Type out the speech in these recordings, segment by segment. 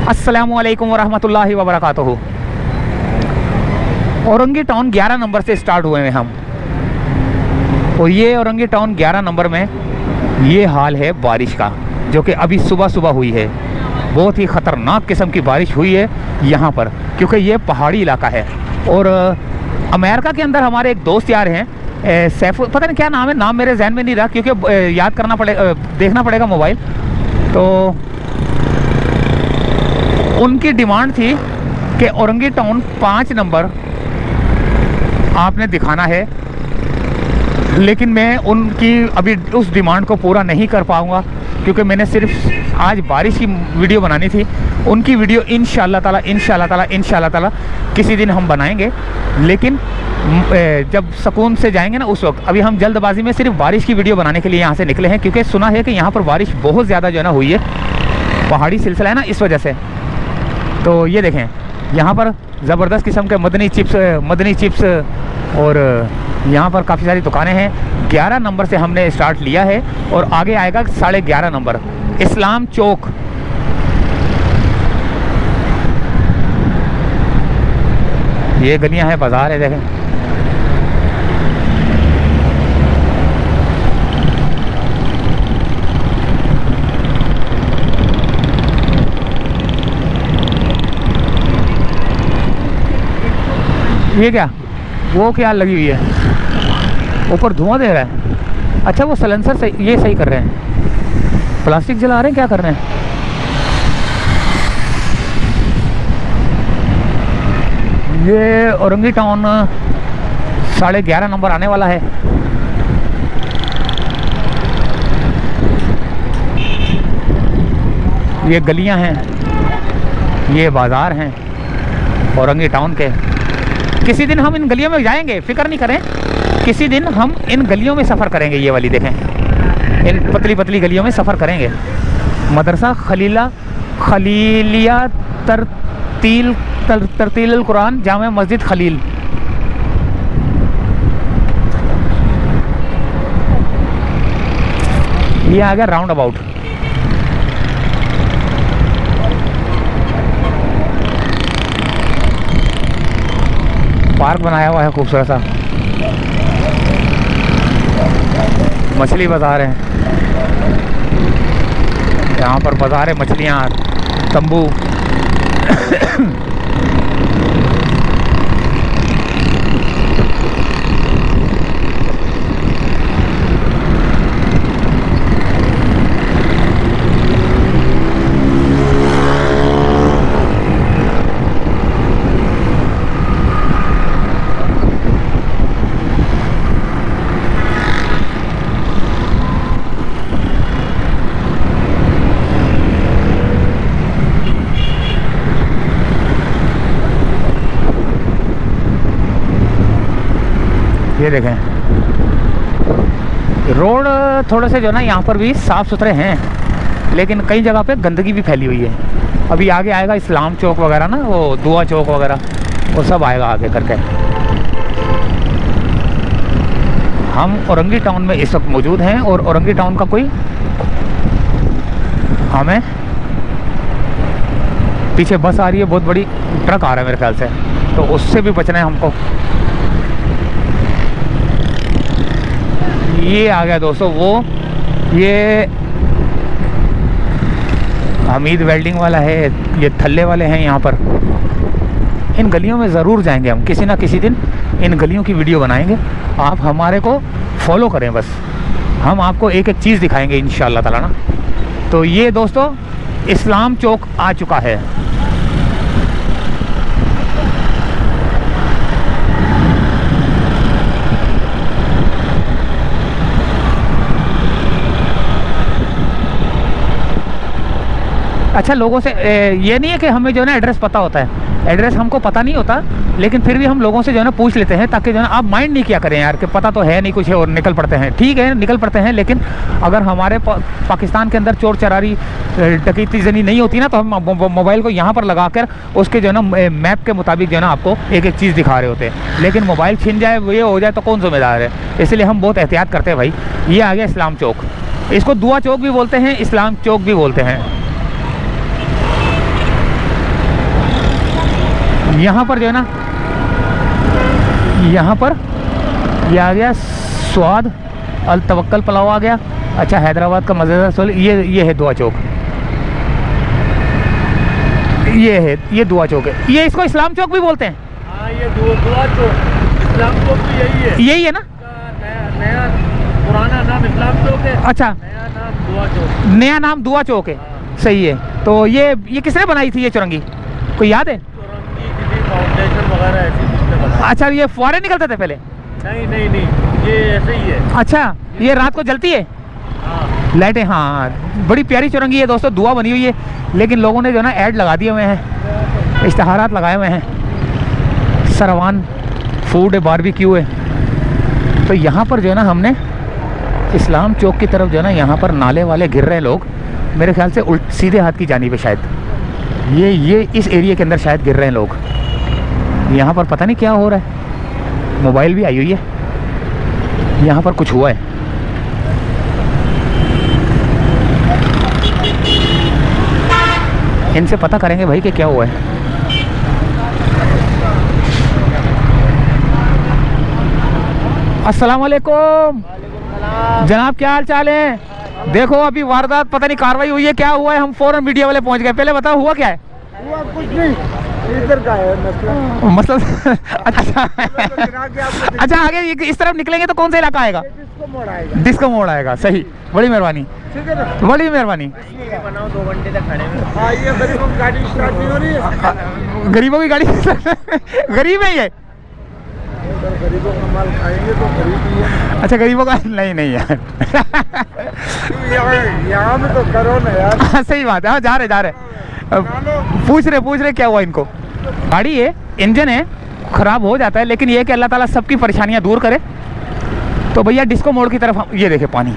अस्सलामुअलैकुम वरहमतुल्लाहि वबरकातुहू। Orangi town 11 number से स्टार्ट हुए हैं हम, और ये औरंगी टाउन 11 नंबर में ये हाल है बारिश का, जो कि अभी सुबह सुबह हुई है। बहुत ही ख़तरनाक किस्म की बारिश हुई है यहाँ पर, क्योंकि ये पहाड़ी इलाका है। और अमेरिका के अंदर हमारे एक दोस्त यार हैं, सैफ, पता नहीं क्या नाम है, नाम मेरे जहन में नहीं रहा क्योंकि याद करना पड़ेगा, देखना पड़ेगा मोबाइल। तो उनकी डिमांड थी कि औरंगी टाउन 5 नंबर आपने दिखाना है, लेकिन मैं उनकी अभी उस डिमांड को पूरा नहीं कर पाऊँगा, क्योंकि मैंने सिर्फ आज बारिश की वीडियो बनानी थी। उनकी वीडियो इंशाअल्लाह ताला किसी दिन हम बनाएंगे, लेकिन जब सुकून से जाएंगे ना उस वक्त। अभी हम जल्दबाजी में सिर्फ बारिश की वीडियो बनाने के लिए यहाँ से निकले हैं, क्योंकि सुना है कि यहाँ पर बारिश बहुत ज़्यादा जो है ना हुई है, पहाड़ी सिलसिला है ना, इस वजह से। तो ये देखें, यहाँ पर ज़बरदस्त किस्म के मदनी चिप्स और यहाँ पर काफ़ी सारी दुकानें हैं। 11 नंबर से हमने स्टार्ट लिया है और आगे आएगा 11.5 नंबर इस्लाम चौक। ये गलियाँ हैं, बाज़ार है, देखें। ये क्या, वो क्या लगी हुई है, ऊपर धुआं दे रहा है। अच्छा, वो सलेंसर से ये सही कर रहे हैं, प्लास्टिक जला रहे हैं, क्या कर रहे हैं। ये औरंगी टाउन 11.5 नंबर आने वाला है। ये गलियां हैं, ये बाज़ार हैं औरंगी टाउन के। किसी दिन हम इन गलियों में जाएंगे, फिक्र नहीं करें, किसी दिन हम इन गलियों में सफ़र करेंगे। ये वाली देखें, इन पतली पतली गलियों में सफ़र करेंगे। मदरसा खलीलिया तरतील कुरान जामे मस्जिद खलील। ये आ गया राउंड अबाउट। पार्क बनाया हुआ है खूबसूरत सा। मछली बाज़ार है, यहाँ पर बाज़ार है, मछलियाँ, तंबू। ये देखें, रोड थोड़े से जो है ना यहाँ पर भी साफ़ सुथरे हैं, लेकिन कई जगह पे गंदगी भी फैली हुई है। अभी आगे आएगा इस्लाम चौक वगैरह ना, वो दुआ चौक वगैरह, वो सब आएगा आगे करके। हम औरंगी टाउन में इस वक्त मौजूद हैं, और औरंगी टाउन का कोई हमें पीछे बस आ रही है, बहुत बड़ी ट्रक आ रहा है मेरे ख्याल से, तो उससे भी बचना है हमको। ये आ गया दोस्तों, वो ये हमीद वेल्डिंग वाला है, ये थल्ले वाले हैं यहाँ पर। इन गलियों में ज़रूर जाएंगे हम, किसी ना किसी दिन इन गलियों की वीडियो बनाएंगे। आप हमारे को फॉलो करें बस, हम आपको एक एक चीज़ दिखाएंगे इंशाअल्लाह ताला ना। तो ये दोस्तों इस्लाम चौक आ चुका है। अच्छा, लोगों से ये नहीं है कि हमें जो है ना एड्रेस पता होता है, एड्रेस हमको पता नहीं होता, लेकिन फिर भी हम लोगों से जो है ना पूछ लेते हैं, ताकि जो है ना आप माइंड नहीं किया करें यार कि पता तो है नहीं कुछ है और निकल पड़ते हैं। ठीक है, निकल पड़ते हैं, लेकिन अगर हमारे पाकिस्तान के अंदर चोर चरारी डकैती जनी नहीं होती ना, तो हम मोबाइल को यहाँ पर लगा कर उसके जो है ना मैप के मुताबिक जो है ना आपको एक एक चीज़ दिखा रहे होते हैं। लेकिन मोबाइल छिन जाए, ये हो जाए, तो कौन जिम्मेदार है? इसलिए हम बहुत एहतियात करते हैं भाई। ये आ गया इस्लाम चौक, इसको दुआ चौक भी बोलते हैं, इस्लाम चौक भी बोलते हैं। यहाँ पर जो है ना, यहाँ पर ये आ गया स्वाद अल तवक्कल पुलाव आ गया। अच्छा, हैदराबाद का मज़ेदार सोल, ये है दुआ चौक, ये दुआ चौक है। ये इसको इस्लाम चौक भी बोलते हैं। हाँ, ये दुआ चौक, इस्लाम चौक तो यही है ना। नया पुराना नाम इस्लाम चौक है। अच्छा, नया नाम दुआ चौक। नया नाम दुआ चौक है। सही है। तो ये किसने बनाई थी ये चुरंगी, कोई याद है? चुरंगी किसी फाउंडेशन वगैरह ऐसी चीज़ बना। अच्छा, ये फुहारे निकलते थे पहले? नहीं, ये ऐसे ही है। अच्छा, ये रात को जलती है? हाँ, लाइटें। हाँ, बड़ी प्यारी चुरंगी है दोस्तों, दुआ बनी हुई है। लेकिन लोगों ने जो है ना ऐड लगा दिए हुए हैं, इश्तहारात लगाए हुए हैं, सरवान फूड है, बारबेक्यू है। तो यहाँ पर जो है ना हमने इस्लाम चौक की तरफ जो है ना, यहाँ पर नाले वाले गिर रहे हैं लोग, मेरे ख्याल से सीधे हाथ की जानिब है शायद। ये इस एरिया के अंदर शायद गिर रहे हैं लोग। यहाँ पर पता नहीं क्या हो रहा है, मोबाइल भी आई हुई है। यहाँ पर कुछ हुआ है। इनसे पता करेंगे भाई कि क्या हुआ है। अस्सलाम वालेकुम जनाब, क्या हाल चाल है? देखो अभी वारदात, पता नहीं कार्रवाई हुई है, क्या हुआ है? हम फौरन मीडिया वाले पहुंच गए। पहले बताओ हुआ क्या है? हुआ कुछ नहीं, इधर का है मसला। अच्छा, अच्छा, आगे इस तरफ निकलेंगे तो कौन सा इलाका आएगा? डिस्को मोड़ आएगा। सही, बड़ी मेहरबानी, बड़ी मेहरबानी। बनाओ 2 घंटे तक खड़े हैं। गरीबों की गाड़ी स्टार्ट नहीं हो रही है। गरीबों की गाड़ी गरीब है ये? गरीबों का माल खाएंगे तो गरीब ही है। अच्छा, गरीबों का नहीं यार। यहाँ में तो करो ना यार। सही बात है। हाँ, जा रहे पूछ रहे क्या हुआ इनको। गाड़ी है, इंजन है, खराब हो जाता है, लेकिन ये कि अल्लाह ताला सबकी परेशानियां दूर करे। तो भैया डिस्को मोड़ की तरफ ये देखे पानी।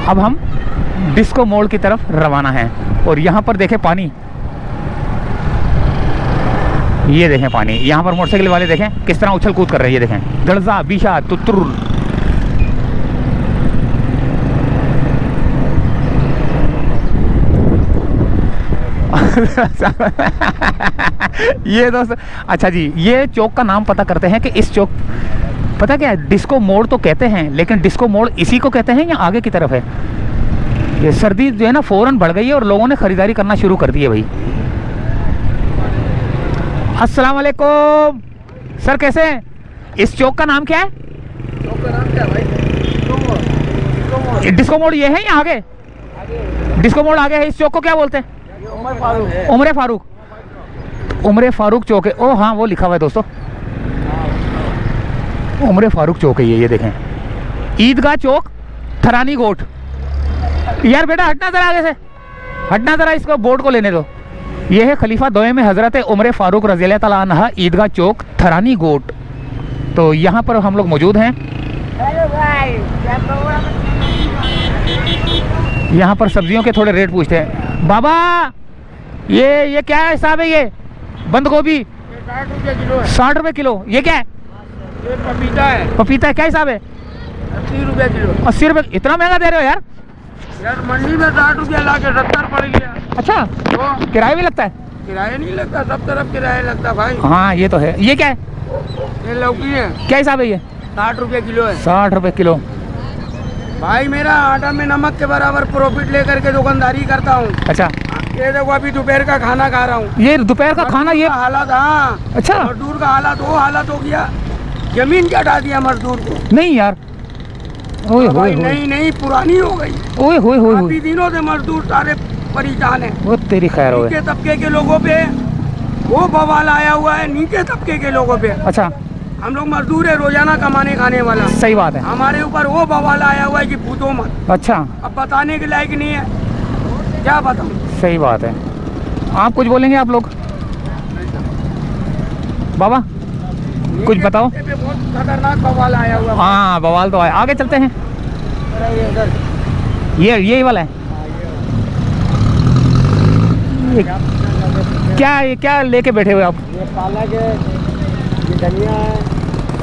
अब हम डिस्को मोड़ की तरफ रवाना हैं और यहाँ पर देखे पानी, ये देखें पानी। यहाँ पर मोटरसाइकिल वाले देखें किस तरह उछल कूद कर रहे हैं। ये देखें, गड़जा बीशा तुतुर। ये दोस्त, अच्छा जी, ये चौक का नाम पता करते हैं कि इस चौक, पता क्या है, डिस्को मोड़ तो कहते हैं, लेकिन डिस्को मोड़ इसी को कहते हैं या आगे की तरफ है? ये सर्दी जो है ना फौरन बढ़ गई है और लोगों ने खरीदारी करना शुरू कर दी है भाई। अस्सलाम वालेकुम सर, कैसे हैं? इस चौक का नाम क्या है? चौक का नाम क्या है भाई? डिस्को मोड़ ये है या आगे? डिस्को मोड़ आगे है। इस चौक को क्या बोलते हैं? उमरे फारूक। उमरे फारूक चौक है। ओ हाँ, वो लिखा हुआ है दोस्तों, उमरे फारूक चौक है ये देखें। ईदगाह चौक, थरानी गोट। यार बेटा हटना जरा आगे से, हटना जरा, इसको बोर्ड को लेने दो। ये है खलीफा दोए में हजरत उमर फारूक रज़ी अल्लाह तआला अन्हा, ईदगाह चौक, थरानी गोट। तो यहाँ पर हम लोग मौजूद हैं। यहाँ पर सब्जियों के थोड़े रेट पूछते हैं। बाबा ये क्या हिसाब है? ये बंद गोभी 60 रुपये किलो है। 60 रुपये किलो। ये क्या है? ये पपीता है। पपीता है, क्या हिसाब है? 80 रुपये किलो। 80 रुपये? इतना महंगा दे रहे हो यार? यार मंडी में 60 रुपये ला के 70 पड़ गया। अच्छा, तो किराया भी लगता है? किराया नहीं लगता, सब तरफ किराया लगता भाई। हाँ ये तो है। ये क्या है? ये लौकी है। क्या हिसाब है ये? 60 रुपये किलो है 60 रुपये किलो। भाई। मेरा आटा में नमक के बराबर प्रॉफिट लेकर के दुकानदारी करता हूँ। अच्छा, ये देखो अभी दोपहर का खाना खा रहा हूँ। ये दोपहर का खाना? ये हालात, हाँ। अच्छा, मजदूर का हालात वो हालात हो गया, जमीन क्या हटा दिया मजदूर को। नहीं यार, ओए होए भाई होए, नहीं पुरानी हो गई। ओए होए होए काफी होए, दिनों से मजदूर सारे परेशान है। वो तेरी खैर होए। नीचे तबके के लोगों पे वो बवाल आया हुआ है, नीचे तबके के लोगों पे। अच्छा, हम लोग मजदूर है, रोजाना कमाने खाने वाला। सही बात है। हमारे ऊपर वो बवाल आया हुआ है कि पूछो मत। अच्छा, अब बताने के लायक नहीं है, क्या बताऊं। सही बात है। आप कुछ बोलेंगे आप लोग? बाबा कुछ बताओ। नीचे पे बहुत खतरनाक बवाल आया हुआ है। हाँ बवाल तो आए, आगे चलते हैं। ये वाला है। ये क्या लेके बैठे हुए आप? ये पालक है, ये धनिया है,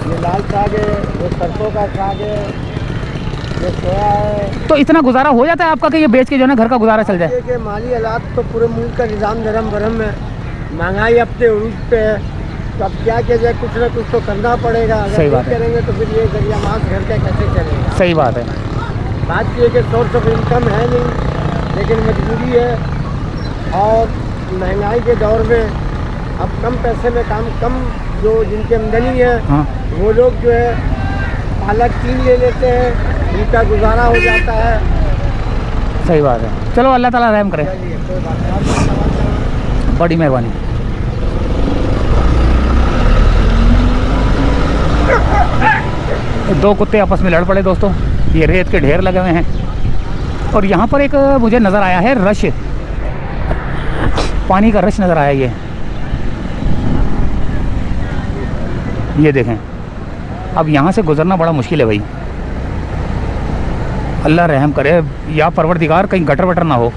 ये लाल साग है, ये सरसों का साग है, ये सोया है। तो इतना गुजारा हो जाता है आपका कि ये बेच के जो है ना घर का गुजारा चल जाए? कि माली हालात तो पूरे मुल्क का निज़ाम धर्म भरम है, महंगाई अपने उरूज पे है, तो अब क्या किया जाए, कुछ ना कुछ तो करना पड़ेगा। अगर सही बात नहीं है। करेंगे तो फिर ये जरिया मास घर का कैसे चलेगा। सही बात है। बात ये है कि सोर्स ऑफ इनकम है नहीं, लेकिन मजबूरी है। और महंगाई के दौर में अब कम पैसे में काम, कम जो जिनकी आमदनी है हाँ वो लोग जो है पालक 3 ले लेते हैं, उनका गुजारा हो जाता है। सही बात है। चलो अल्लाह ताला रहम करे। चलिए कोई बात नहीं, आपका सवाल जवाब। बड़ी मेहरबानी। दो कुत्ते आपस में लड़ पड़े दोस्तों, ये रेत के ढेर लगे हुए हैं। और यहाँ पर एक मुझे नज़र आया है रश, पानी का रश नज़र आया। ये देखें, अब यहाँ से गुजरना बड़ा मुश्किल है भाई। अल्लाह रहम करे या परवरदिगार, कहीं गटर वटर ना हो,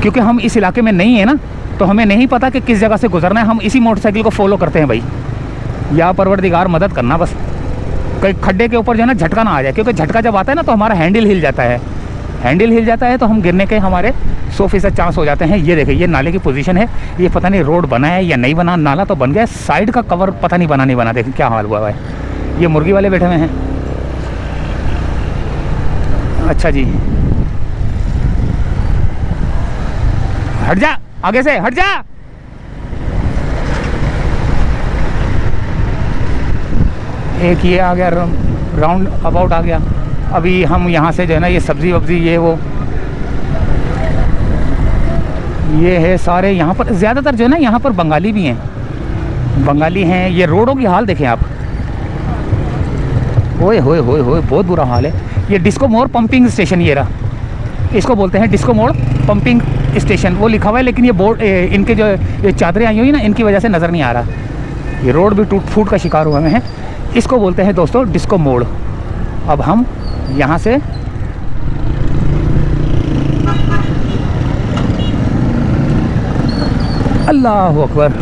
क्योंकि हम इस इलाके में नहीं है ना, तो हमें नहीं पता कि किस जगह से गुजरना है। हम इसी मोटरसाइकिल को फॉलो करते हैं भाई। या परवरदिगार मदद करना बस, कहीं खड्डे के ऊपर जो है ना झटका ना आ जाए, क्योंकि झटका जब आता है ना तो हमारा हैंडल हिल जाता है। हैंडल हिल जाता है तो हम गिरने के हमारे 100% चांस हो जाते हैं। ये देखिए, ये नाले की पोजीशन है। ये पता नहीं रोड बना है या नहीं बना, नाला तो बन गया, साइड का कवर पता नहीं बना नहीं बना। देखिए क्या हाल हुआ है। ये मुर्गी वाले बैठे हुए हैं। अच्छा जी, हट जा, आगे से हट जा। एक ये आ गया, राउंड अबाउट आ गया। अभी हम यहाँ से जो है ना ये सब्ज़ी वब्ज़ी ये वो ये है सारे यहाँ पर। ज़्यादातर जो है ना यहाँ पर बंगाली भी हैं, बंगाली हैं। ये रोडों की हाल देखें आप, ओए होए होए होए, बहुत बुरा हाल है। ये डिस्को मोड़ पंपिंग स्टेशन ये रहा, इसको बोलते हैं डिस्को मोड़ पंपिंग स्टेशन। वो लिखा हुआ है, लेकिन ये बोर्ड इनके जो ये चादरें आई हुई ना, इनकी वजह से नज़र नहीं आ रहा। ये रोड भी टूट फूट का शिकार हुए हैं। इसको बोलते हैं दोस्तों डिस्को मोड़। अब हम यहाँ से अल्लाह अकबर,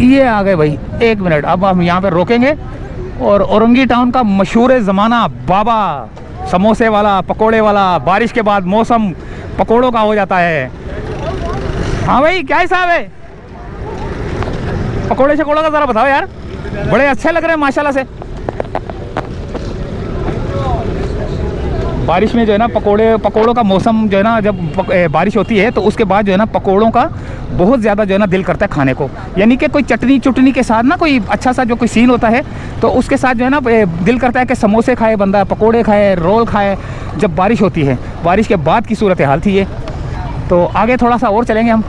ये आ गए भाई। 1 मिनट, अब हम यहाँ पे रोकेंगे और औरंगी टाउन का मशहूर ज़माना बाबा समोसे वाला, पकोड़े वाला, बारिश के बाद मौसम पकोड़ों का हो जाता है। हाँ भाई, क्या हिसाब है? पकोड़े शकोड़ों का ज़रा बताओ यार, बड़े अच्छे लग रहे हैं माशाल्लाह से। बारिश में जो है ना पकोड़ों का मौसम जो है ना, जब बारिश होती है तो उसके बाद जो है ना पकोड़ों का बहुत ज़्यादा जो है ना दिल करता है खाने को। यानी कि कोई चटनी के साथ ना, कोई अच्छा सा जो कोई सीन होता है तो उसके साथ जो है ना दिल करता है कि समोसे खाए बंदा, पकोड़े खाए, रोल खाए। जब बारिश होती है, बारिश के बाद की सूरत हाल थी ये। तो आगे थोड़ा सा और चलेंगे हम।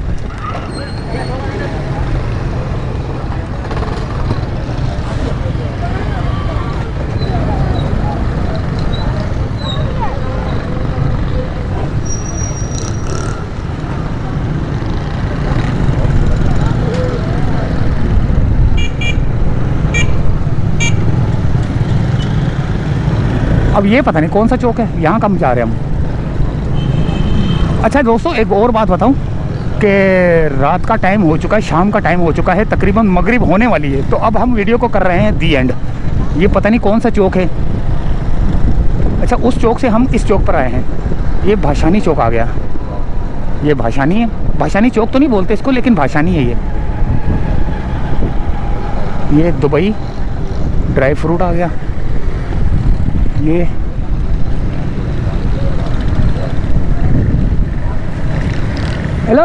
अब ये पता नहीं कौन सा चौक है, यहाँ कम जा रहे हैं हम। अच्छा दोस्तों, एक और बात बताऊं कि रात का टाइम हो चुका है, शाम का टाइम हो चुका है, तकरीबन मगरिब होने वाली है। तो अब हम वीडियो को कर रहे हैं दी एंड। ये पता नहीं कौन सा चौक है। अच्छा, उस चौक से हम इस चौक पर आए हैं। ये भाषानी चौक आ गया। ये भाषानी है, भाषानी चौक तो नहीं बोलते इसको, लेकिन भाषानी है ये दुबई ड्राई फ्रूट आ गया। ये हेलो,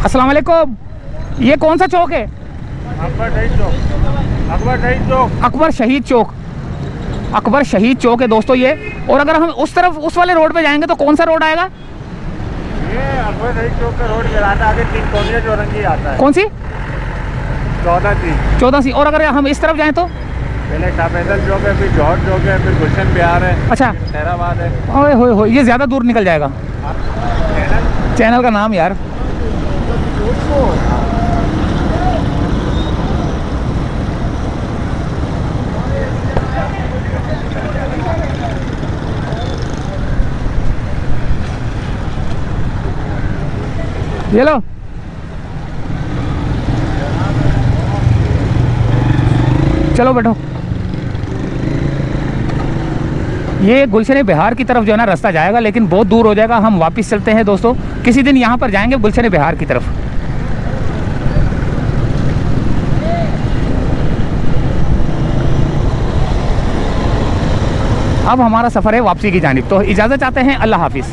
अस्सलाम वालेकुम। ये कौन सा चौक है? अकबर शहीद चौक। अकबर शहीद चौक। अकबर शहीद चौक। अकबर शहीद चौक है दोस्तों ये। और अगर हम उस तरफ उस वाले रोड पे जाएंगे तो कौन सा रोड आएगा? ये अकबर शहीद चौक का रोड गिराता आगे 3 कोनिया चौरंगी आता है। कौन सी? 14 सी। और अगर हम इस तरफ जाएं तो पहले शाह फैसल चौक है, फिर जौहर चौक है, फिर गुलशन बिहार है, अच्छा, खैराबाद है। ओए होए होए, ये ज़्यादा दूर निकल जाएगा। चैनल का नाम यार। ये लो, चलो बैठो। ये गुलशन बिहार की तरफ जो है ना रास्ता जाएगा, लेकिन बहुत दूर हो जाएगा। हम वापस चलते हैं दोस्तों, किसी दिन यहाँ पर जाएंगे गुलशन बिहार की तरफ। अब हमारा सफ़र है वापसी की जानिब, तो इजाज़त चाहते हैं। अल्लाह हाफिज़।